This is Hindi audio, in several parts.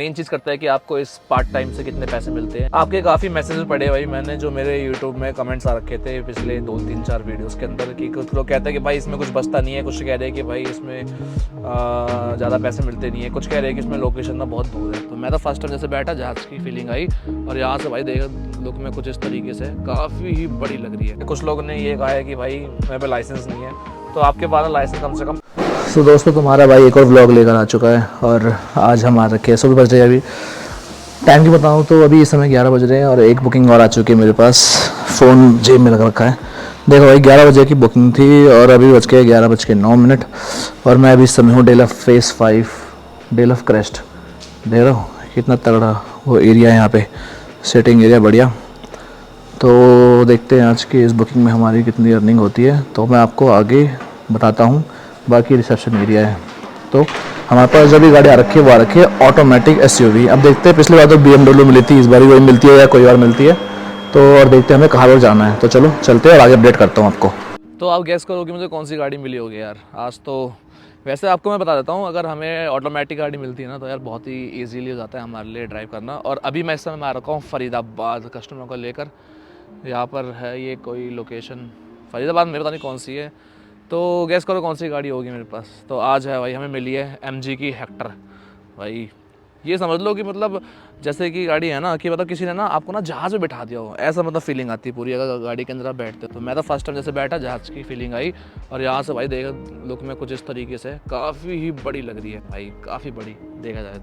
मेन चीज़ करता है कि आपको इस पार्ट टाइम से कितने पैसे मिलते हैं। आपके काफ़ी मैसेजेस पढ़े भाई मैंने, जो मेरे यूट्यूब में कमेंट्स आ रखे थे पिछले 2-3-4 वीडियोस के अंदर, कि कुछ लोग कहते हैं कि भाई इसमें कुछ बचता नहीं है, कुछ कह रहे हैं कि भाई इसमें ज़्यादा पैसे मिलते नहीं है, कुछ कह रहे हैं कि इसमें लोकेशन ना बहुत दूर है। तो मैं तो फर्स्ट टाइम जैसे बैठा जहाज़ की फीलिंग आई, और यहाँ से भाई देखा लुक में कुछ इस तरीके से काफ़ी ही बड़ी लग रही है। कुछ लोगों ने ये कहा है कि भाई मेरे पे लाइसेंस नहीं है, तो आपके पास लाइसेंस कम से कम। तो दोस्तों तुम्हारा भाई एक और व्लॉग लेकर आ चुका है, और आज हम आ रखे हैं, सुबह बज रहे हैं अभी। टाइम की बताऊं तो अभी इस समय 11 बज रहे हैं, और एक बुकिंग और आ चुकी है मेरे पास। फ़ोन जेब में लगा रखा है, देखो भाई 11 बजे की बुकिंग थी और अभी बज के 11:09, और मैं अभी इस समय हूँ dale of face 5 dale of crest. देख रहा हूँ कितना तगड़ा वो एरिया है यहाँ पे, सेटिंग एरिया बढ़िया। तो देखते हैं आज की इस बुकिंग में हमारी कितनी अर्निंग होती है, तो मैं आपको आगे बताता हूँ। बाकी रिसेप्शन एरिया है। तो हमारे पास जो भी गाड़ी आ रखी है वो आ रखी है ऑटोमेटिक एसयूवी। अब देखते हैं, पिछली बार तो BMW मिली थी, इस बार वही मिलती है या कोई और मिलती है, तो और देखते हैं हमें कहाँ पर जाना है। तो चलो चलते हैं और आगे अपडेट करता हूँ आपको। तो आप गैस करो कि मुझे कौन सी गाड़ी मिली होगी यार आज। तो वैसे आपको मैं बता देता हूँ, अगर हमें ऑटोमेटिक गाड़ी मिलती है ना तो यार बहुत ही ईजीली हो जाता है हमारे लिए ड्राइव करना। और अभी मैं इस समय आ रखा हूँ फरीदाबाद कस्टमर को लेकर। यहाँ पर है ये कोई लोकेशन फरीदाबाद में, पता नहीं कौन सी है। तो गैस करो कौन सी गाड़ी होगी मेरे पास। तो आज है भाई, हमें मिली है MG की हेक्टर। भाई ये समझ लो कि मतलब जैसे कि गाड़ी है ना कि मतलब किसी ने ना आपको ना जहाज़ में बैठा दिया हो, ऐसा मतलब फीलिंग आती है पूरी अगर गाड़ी के अंदर आप बैठते। तो मैं तो फर्स्ट टाइम जैसे बैठा जहाज़ की फीलिंग आई। और यहाँ से भाई देखा लुक में कुछ इस तरीके से काफ़ी ही बड़ी लग रही है भाई, काफ़ी बड़ी देखा जाए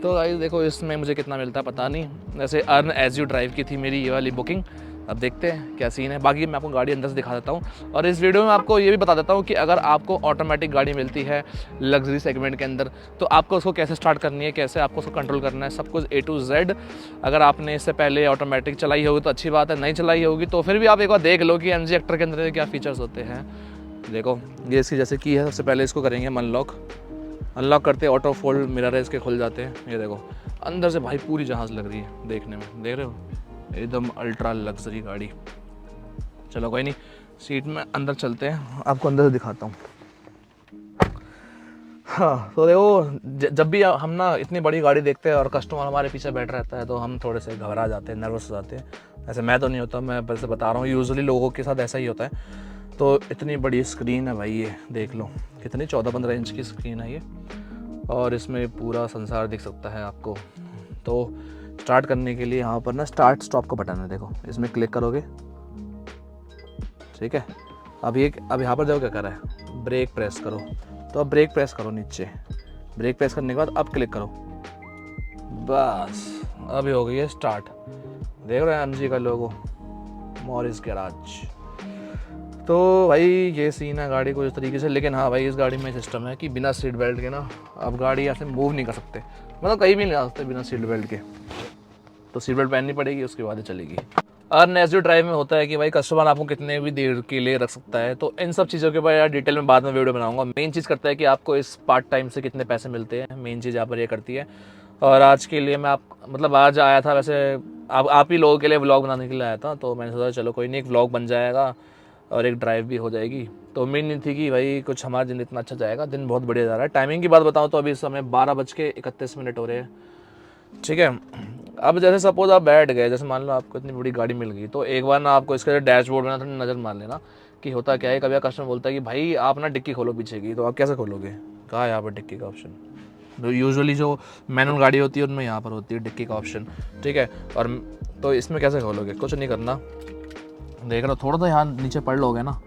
तो भाई देखो इसमें मुझे कितना मिलता है पता नहीं। वैसे अर्न एज यू ड्राइव की थी मेरी ये वाली बुकिंग। अब देखते हैं क्या सीन है। बाकी मैं आपको गाड़ी अंदर से दिखा देता हूँ, और इस वीडियो में आपको ये भी बता देता हूँ कि अगर आपको ऑटोमेटिक गाड़ी मिलती है लग्जरी सेगमेंट के अंदर, तो आपको उसको कैसे स्टार्ट करनी है, कैसे आपको उसको कंट्रोल करना है, सब कुछ A to Z। अगर आपने इससे पहले ऑटोमेटिक चलाई होगी तो अच्छी बात है, नहीं चलाई होगी तो फिर भी आप एक बार देख लो कि MG हेक्टर के अंदर क्या फीचर्स होते हैं। देखो ये इसकी जैसे की है, सबसे पहले इसको करेंगे अनलॉक करते ऑटो फोल्ड मिरर है इसके खुल जाते हैं। ये देखो अंदर से भाई पूरी जहाज़ लग रही है देखने में, देख रहे हो एकदम अल्ट्रा लग्जरी गाड़ी। चलो कोई नहीं, सीट में अंदर चलते हैं, आपको अंदर से दिखाता हूँ। हाँ तो देखो जब भी हम ना इतनी बड़ी गाड़ी देखते हैं और कस्टमर हमारे पीछे बैठ रहता है तो हम थोड़े से घबरा जाते हैं, नर्वस हो जाते हैं। ऐसे मैं तो नहीं होता, मैं बस बता रहा हूँ यूजुअली लोगों के साथ ऐसा ही होता है। तो इतनी बड़ी स्क्रीन है भाई, ये देख लो कितनी 14-15 इंच की स्क्रीन है ये, और इसमें पूरा संसार दिख सकता है आपको। तो स्टार्ट करने के लिए यहाँ पर ना स्टार्ट स्टॉप का बटन है, देखो इसमें क्लिक करोगे, ठीक है। अब यहाँ पर देखो क्या कर रहा है, ब्रेक प्रेस करो। तो अब ब्रेक प्रेस करो नीचे, ब्रेक प्रेस करने के बाद अब क्लिक करो, बस अभी हो गई है स्टार्ट। देख रहे हैं MG का लोगो, मॉरिस गैराज। तो भाई ये सीन है गाड़ी को इस तरीके से। लेकिन हाँ भाई इस गाड़ी में सिस्टम है कि बिना सीट बेल्ट के ना आप गाड़ी यहाँ से मूव नहीं कर सकते, मतलब कहीं भी नहीं जा सकते बिना सीट बेल्ट के। तो सीट बेल्ट पहननी पड़ेगी, उसके बाद ही चलेगी। अर्न एज यू ड्राइव में होता है कि भाई कस्टमर आपको कितने भी देर के लिए रख सकता है। तो इन सब चीज़ों के बारे में डिटेल में बाद में वीडियो बनाऊंगा। मेन चीज़ करता है कि आपको इस पार्ट टाइम से कितने पैसे मिलते हैं, मेन चीज़ यहाँ पर ये करती है। और आज के लिए मैं आज आया था वैसे आप ही लोगों के लिए व्लॉग बनाने के लिए आया था। तो मैंने सोचा चलो कोई नहीं, एक व्लॉग बन जाएगा और एक ड्राइव भी हो जाएगी। तो उम्मीद नहीं थी कि भाई कुछ हमारा दिन इतना अच्छा जाएगा, दिन बहुत बढ़िया जा रहा है। टाइमिंग की बात बताऊँ तो अभी इस समय 12:31 हो रहे हैं, ठीक है। अब जैसे सपोज आप बैठ गए, जैसे मान लो आपको इतनी बड़ी गाड़ी मिल गई, तो एक बार ना आपको इसके डैशबोर्ड में ना थोड़ी नज़र मार लेना कि होता क्या है। कभी कस्टमर बोलता है कि भाई आप ना डिक्की खोलो पीछे की, तो आप कैसे खोलोगे, कहाँ है यहाँ पर डिक्की का ऑप्शन। तो यूजुअली जो मैनुअल गाड़ी होती है उनमें यहाँ पर होती है डिक्की का ऑप्शन, ठीक है। और तो इसमें कैसे खोलोगे, कुछ नहीं करना, देख रहे हो थोड़ा सा यहाँ नीचे पढ़ लोगे ना,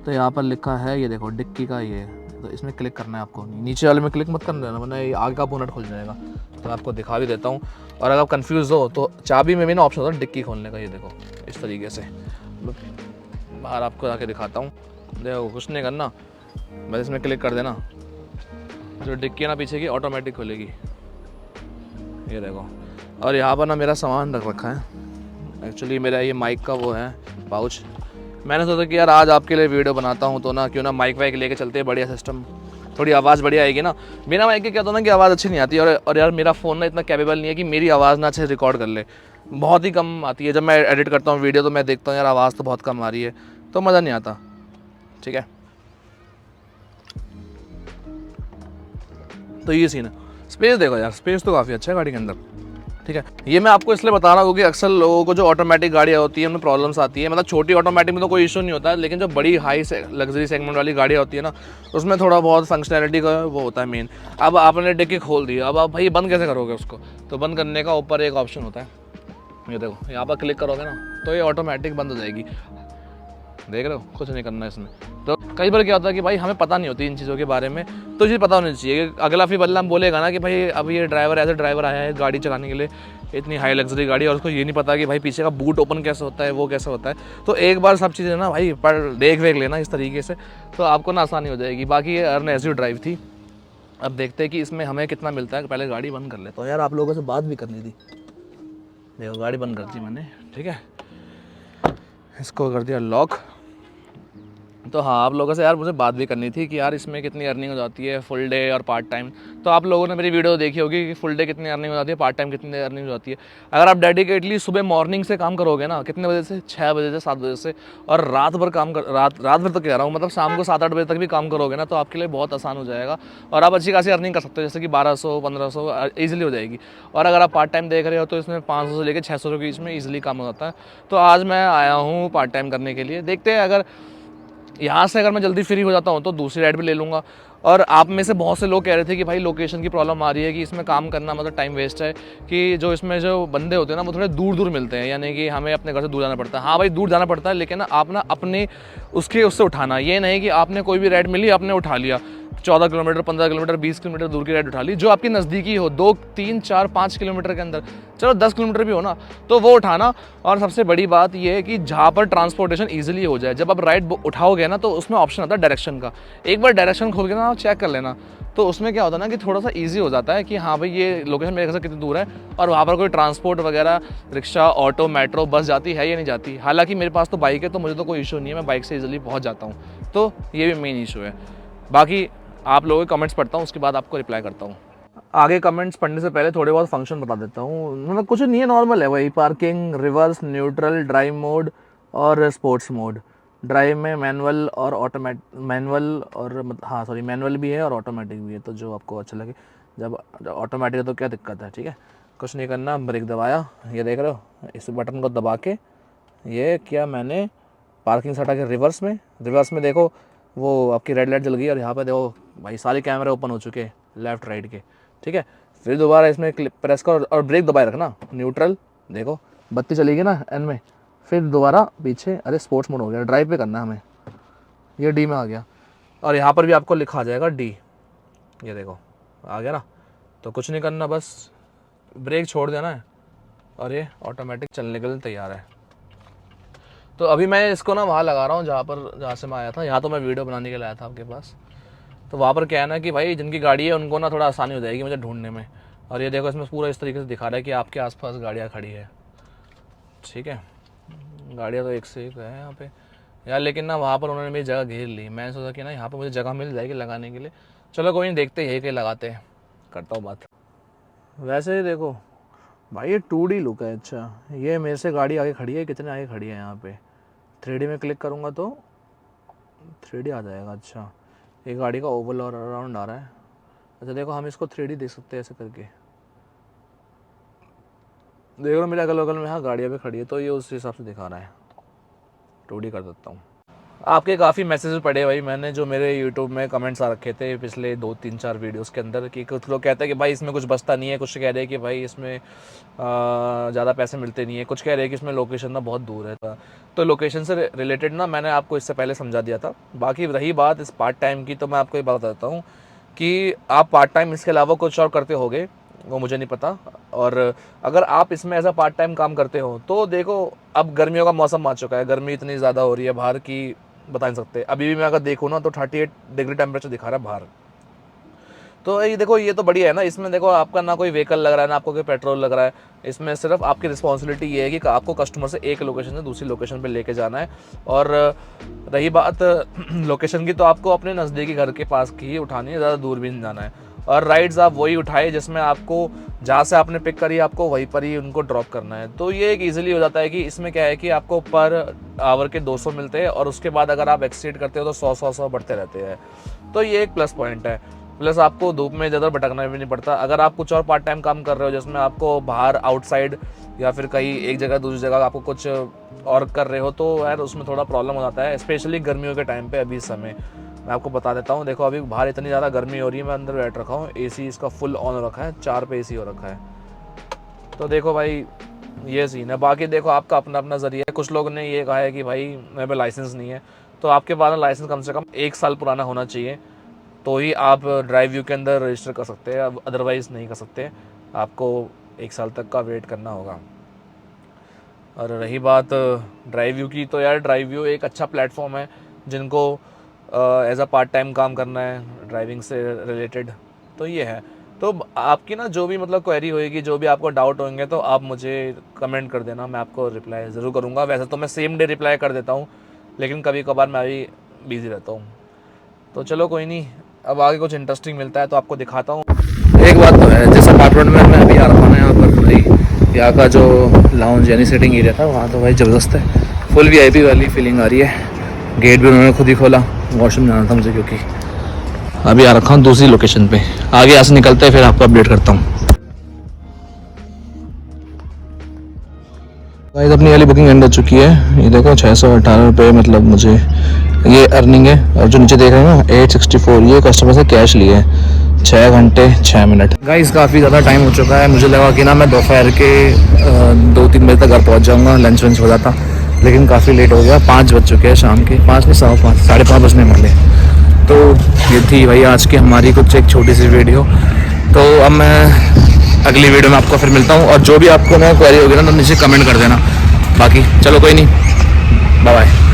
तो यहाँ पर लिखा है ये देखो डिक्की का ये, तो इसमें क्लिक करना है आपको। नीचे वाले में क्लिक मत कर देना वरना ये आगे का बोनट खुल जाएगा। तो मैं आपको दिखा भी देता हूँ। और अगर आप कंफ्यूज हो तो चाबी में भी ना ऑप्शन होता है डिक्की खोलने का, ये देखो इस तरीके से। बाहर आपको जाके दिखाता हूँ, देखो कुछ नहीं करना, बस इसमें क्लिक कर देना, जो डिक्की है ना पीछे की ऑटोमेटिक खुलेगी, ये देखो। और यहाँ पर ना मेरा सामान रख रखा है, एक्चुअली मेरा ये माइक का वो है पाउच। मैंने सोचा कि यार आज आपके लिए वीडियो बनाता हूँ तो ना क्यों ना माइक वाइक लेके चलते हैं, बढ़िया सिस्टम, थोड़ी आवाज़ बढ़िया आएगी ना। बिना माइक के क्या होता है ना कि आवाज़ अच्छी नहीं आती। और यार मेरा फ़ोन ना इतना कैपेबल नहीं है कि मेरी आवाज़ ना अच्छे रिकॉर्ड कर ले, बहुत ही कम आती है। जब मैं एडिट करता हूँ वीडियो तो मैं देखता हूँ यार आवाज़ तो बहुत कम आ रही है, तो मज़ा नहीं आता, ठीक है। तो ये सीन है। स्पेस देखो यार, स्पेस तो काफ़ी अच्छा है गाड़ी के अंदर, ठीक है। ये मैं आपको इसलिए बता रहा हूँ क्योंकि अक्सर लोगों को जो ऑटोमेटिक गाड़ियाँ होती है उनमें प्रॉब्लम्स आती है। मतलब छोटी ऑटोमेटिक में तो कोई इशू नहीं होता है, लेकिन जो बड़ी हाई लग्जरी सेगमेंट वाली गाड़ियाँ होती है ना, उसमें थोड़ा बहुत फंक्शनैलिटी का वो होता है मेन। अब आपने डिक्की खोल दी, अब आप भाई बंद कैसे करोगे उसको? तो बंद करने का ऊपर एक ऑप्शन होता है, ये देखो, यहाँ पर क्लिक करोगे ना तो ये ऑटोमेटिक बंद हो जाएगी। देख रहे हो, कुछ नहीं करना है इसमें। तो कई बार क्या होता है कि भाई हमें पता नहीं होती इन चीज़ों के बारे में, तो ये पता होनी चाहिए कि अगला फिर बल्ला बोलेगा ना कि भाई अब ये ड्राइवर एज ए ड्राइवर आया है गाड़ी चलाने के लिए, इतनी हाई लग्जरी गाड़ी, और उसको ये नहीं पता कि भाई पीछे का बूट ओपन कैसे होता है, वो कैसे होता है। तो एक बार सब चीज़ें ना भाई पर देख वेख लेना इस तरीके से, तो आपको ना आसानी हो जाएगी। बाकी ये अर्न एज यू ड्राइव थी। अब देखते हैं कि इसमें हमें कितना मिलता है। पहले गाड़ी बंद कर लेता हूँ यार, आप लोगों से बात भी करनी थी। देखो गाड़ी बंद कर दी मैंने, ठीक है, इसको कर दिया लॉक। तो हाँ, आप लोगों से यार मुझे बात भी करनी थी कि यार इसमें कितनी अर्निंग हो जाती है फुल डे और पार्ट टाइम। तो आप लोगों ने मेरी वीडियो देखी होगी कि फुल डे कितनी अर्निंग हो जाती है, पार्ट टाइम कितनी अर्निंग हो जाती है। अगर आप डेडिकेटली सुबह मॉर्निंग से काम करोगे ना, कितने बजे से, 6 बजे से 7 बजे से, और रात भर काम कर रात भर तो कह रहा हूँ, मतलब शाम को 7-8 बजे तक भी काम करोगे ना, तो आपके लिए बहुत आसान हो जाएगा और आप अच्छी खासी अर्निंग कर सकते हो। जैसे कि 1200-1500 ईजिली हो जाएगी। और अगर आप पार्ट टाइम देख रहे हो तो इसमें 500 से लेकर 600 के बीच में ईजिली काम हो जाता है। तो आज मैं आया हूँ पार्ट टाइम करने के लिए। देखते हैं, अगर यहाँ से अगर मैं जल्दी फ्री हो जाता हूँ तो दूसरी राइड भी ले लूँगा। और आप में से बहुत से लोग कह रहे थे कि भाई लोकेशन की प्रॉब्लम आ रही है, कि इसमें काम करना मतलब टाइम वेस्ट है, कि जो इसमें जो बंदे होते हैं ना वो थोड़े दूर दूर मिलते हैं, यानी कि हमें अपने घर से दूर जाना पड़ता है। हाँ भाई, दूर जाना पड़ता है, लेकिन ना आप ना अपने उससे उठाना, ये नहीं कि आपने कोई भी राइड मिली आपने उठा लिया, 14 किलोमीटर, 15 किलोमीटर, 20 किलोमीटर दूर की राइड उठा ली, जो आपकी नज़दीकी हो, 2, 3, 4, 5 किलोमीटर के अंदर, चलो 10 किलोमीटर भी हो ना, तो वो उठाना। और सबसे बड़ी बात ये है कि जहाँ पर ट्रांसपोर्टेशन ईजिली हो जाए, जब आप राइड उठाओगे ना तो उसमें ऑप्शन आता है डायरेक्शन का। एक बार डायरेक्शन खोल के ना आप चेक कर लेना, तो उसमें क्या होता है ना कि थोड़ा सा ईजी हो जाता है कि हाँ भाई ये लोकेशन मेरे घर से कितनी दूर है, और वहाँ पर कोई ट्रांसपोर्ट वगैरह, रिक्शा, ऑटो, मेट्रो, बस जाती है या नहीं जाती। हालांकि मेरे पास तो बाइक है तो मुझे तो कोई इशू नहीं है, मैं बाइक से ईजिली पहुँच जाता हूँ, तो ये भी मेन इशू है। बाकी आप लोगों के कमेंट्स पढ़ता हूँ, उसके बाद आपको रिप्लाई करता हूँ। आगे कमेंट्स पढ़ने से पहले थोड़े बहुत फंक्शन बता देता हूँ। मतलब कुछ नहीं है, नॉर्मल है वही, parking, reverse, neutral, drive mode और स्पोर्ट्स मोड। ड्राइव में मैनुअल और मैनुअल भी है और ऑटोमेटिक भी है, तो जो आपको अच्छा लगे। जब ऑटोमेटिक है तो क्या दिक्कत है, ठीक है, कुछ नहीं करना, ब्रेक दबाया, ये देख रहे हो, इस बटन को दबा के ये किया मैंने, पार्किंग से हटा के रिवर्स में देखो वो आपकी रेड लाइट जल गई, और यहाँ पे देखो भाई सारे कैमरे ओपन हो चुके हैं लेफ्ट राइट के, ठीक है। फिर दोबारा इसमें प्रेस करो और ब्रेक दबाए रखना, न्यूट्रल, देखो बत्ती चलेगी ना एंड में, फिर दोबारा पीछे, अरे स्पोर्ट्स मोड हो गया, ड्राइव पे करना है हमें, ये डी में आ गया, और यहाँ पर भी आपको लिखा आ जाएगा डी, ये देखो आ गया ना। तो कुछ नहीं करना, बस ब्रेक छोड़ देना है और ये ऑटोमेटिक चलने के लिए तैयार है। तो अभी मैं इसको ना वहाँ लगा रहा हूँ जहाँ से मैं आया था। यहाँ तो मैं वीडियो बनाने के लिए आया था आपके पास। तो वहाँ पर क्या है ना कि भाई जिनकी गाड़ी है उनको ना थोड़ा आसानी हो जाएगी मुझे ढूंढने में। और ये देखो इसमें पूरा इस तरीके से दिखा रहा है कि आपके आसपास गाड़ियाँ खड़ी है, ठीक है। गाड़ियाँ तो एक से एक है यहाँ पे यार, लेकिन ना वहाँ पर उन्होंने मेरी जगह घेर ली। मैंने सोचा कि ना यहाँ पर मुझे जगह मिल जाएगी लगाने के लिए। चलो कोई नहीं, देखते यही कहीं लगाते हैं, करता हूँ बात। वैसे ही देखो भाई ये 2D लुक है। अच्छा, ये मेरे से गाड़ी आगे खड़ी है, कितने आगे खड़ी है यहाँ पे। 3D में क्लिक करूँगा तो 3D आ जाएगा। अच्छा, ये गाड़ी का ओवल और अराउंड आ रहा है। अच्छा देखो, हम इसको 3D देख सकते हैं ऐसे करके, देख लो मेरे अगल बगल में हाँ गाड़ियाँ भी खड़ी है, तो ये उस हिसाब से दिखा रहा है। 2D कर देता हूँ। आपके काफ़ी मैसेजेस पढ़े भाई मैंने, जो मेरे यूट्यूब में कमेंट्स आ रखे थे पिछले 2-3-4 वीडियोस के अंदर, कि कुछ लोग कहते हैं कि भाई इसमें कुछ बचता नहीं है, कुछ कह रहे हैं कि भाई इसमें ज़्यादा पैसे मिलते नहीं है, कुछ कह रहे हैं कि इसमें लोकेशन ना बहुत दूर है। तो लोकेशन से रिलेटेड ना मैंने आपको इससे पहले समझा दिया था। बाकी रही बात इस पार्ट टाइम की, तो मैं आपको ये बता देता हूँ कि आप पार्ट टाइम इसके अलावा कुछ और करते होगे, वो मुझे नहीं पता। और अगर आप इसमें ऐसा पार्ट टाइम काम करते हो तो देखो, अब गर्मियों का मौसम आ चुका है, गर्मी इतनी ज़्यादा हो रही है बाहर की बता नहीं सकते। अभी भी मैं अगर देखूँ ना तो 38 डिग्री टेम्परेचर दिखा रहा है बाहर। तो ये देखो, ये तो बढ़िया है ना। इसमें देखो आपका ना कोई व्हीकल लग रहा है ना आपको कोई पेट्रोल लग रहा है। इसमें सिर्फ आपकी रिस्पॉन्सिबिलिटी ये है कि आपको कस्टमर से एक लोकेशन से दूसरी लोकेशन पे लेके जाना है। और रही बात लोकेशन की, तो आपको अपने नज़दीकी घर के पास की ही उठानी है, ज़्यादा दूर भी नहीं जाना है। और राइड्स आप वही उठाए जिसमें आपको जहाँ से आपने पिक करी आपको वहीं पर ही उनको ड्रॉप करना है। तो ये एक ईजिली हो जाता है कि इसमें क्या है कि आपको पर आवर के 200 मिलते हैं, और उसके बाद अगर आप एक्सीड करते हो तो 100 बढ़ते रहते हैं। तो ये एक प्लस पॉइंट है। प्लस आपको धूप में ज़्यादा भटकना भी नहीं पड़ता। अगर आप कुछ और पार्ट टाइम काम कर रहे हो जिसमें आपको बाहर आउटसाइड या फिर कहीं एक जगह दूसरी जगह आपको कुछ और कर रहे हो तो यार उसमें थोड़ा प्रॉब्लम हो जाता है, स्पेशली गर्मियों के टाइम पे। अभी इस समय मैं आपको बता देता हूँ, देखो अभी बाहर इतनी ज़्यादा गर्मी हो रही है, मैं अंदर बैठ रखा हूँ, एसी इसका फुल ऑन रखा है, 4 पे एसी हो रखा है। तो देखो भाई ये सीन है। बाकी देखो आपका अपना अपना ज़रिया है। कुछ लोगों ने ये कहा है कि भाई मेरे पे लाइसेंस नहीं है, तो आपके पास लाइसेंस कम से कम 1 साल पुराना होना चाहिए, तो ही आप ड्राइव व्यू के अंदर रजिस्टर कर सकते हैं, अब अदरवाइज़ नहीं कर सकते, आपको 1 साल तक का वेट करना होगा। और रही बात ड्राइव व्यू की, तो यार ड्राइव व्यू एक अच्छा प्लेटफॉर्म है जिनको एज अ पार्ट टाइम काम करना है ड्राइविंग से रिलेटेड, तो ये है। तो आपकी ना जो भी मतलब क्वेरी होएगी, जो भी आपको डाउट होंगे, तो आप मुझे कमेंट कर देना, मैं आपको रिप्लाई ज़रूर करूँगा। वैसे तो मैं सेम डे रिप्लाई कर देता हूँ, लेकिन कभी कभार मैं भी बिज़ी रहता हूँ। तो चलो कोई नहीं, अब आगे कुछ इंटरेस्टिंग मिलता है तो आपको दिखाता हूँ। एक बात तो है, जिस अपार्टमेंट में मैं अभी आ रखा हूँ यहाँ पर भाई, यहाँ का जो लाउंज यानी सिटिंग एरिया था वहाँ तो भाई ज़बरदस्त है, फुल वीआईपी वाली फीलिंग आ रही है। गेट भी उन्होंने खुद ही खोला, वॉशरूम जाना था मुझे क्योंकि अभी आ रखा हूँ दूसरी लोकेशन पे। आगे यहाँ से निकलते हैं फिर आपको अपडेट करता हूँ। गाइस अपनी वाली बुकिंग एंड हो चुकी है, ये देखो 618 रुपये मतलब मुझे ये अर्निंग है। और जो नीचे देख रहे हैं ना 864, ये कस्टमर से कैश लिए हैं, 6 घंटे 6 मिनट। गाइस काफ़ी ज़्यादा टाइम हो चुका है, मुझे लगा कि ना मैं दोपहर के 2-3 बजे तक घर पहुंच जाऊंगा, लंच वंच हो जाता, लेकिन काफ़ी लेट हो गया। 5 बज चुके हैं शाम के, 5 नहीं 5:15, 5:30 बजने वाले। तो ये थी भाई आज की हमारी कुछ एक छोटी सी वीडियो। तो अब मैं अगली वीडियो में आपको फिर मिलता हूँ, और जो भी आपको ना क्वेरी होगी ना तो नीचे कमेंट कर देना। बाकी चलो कोई नहीं, बाय बाय।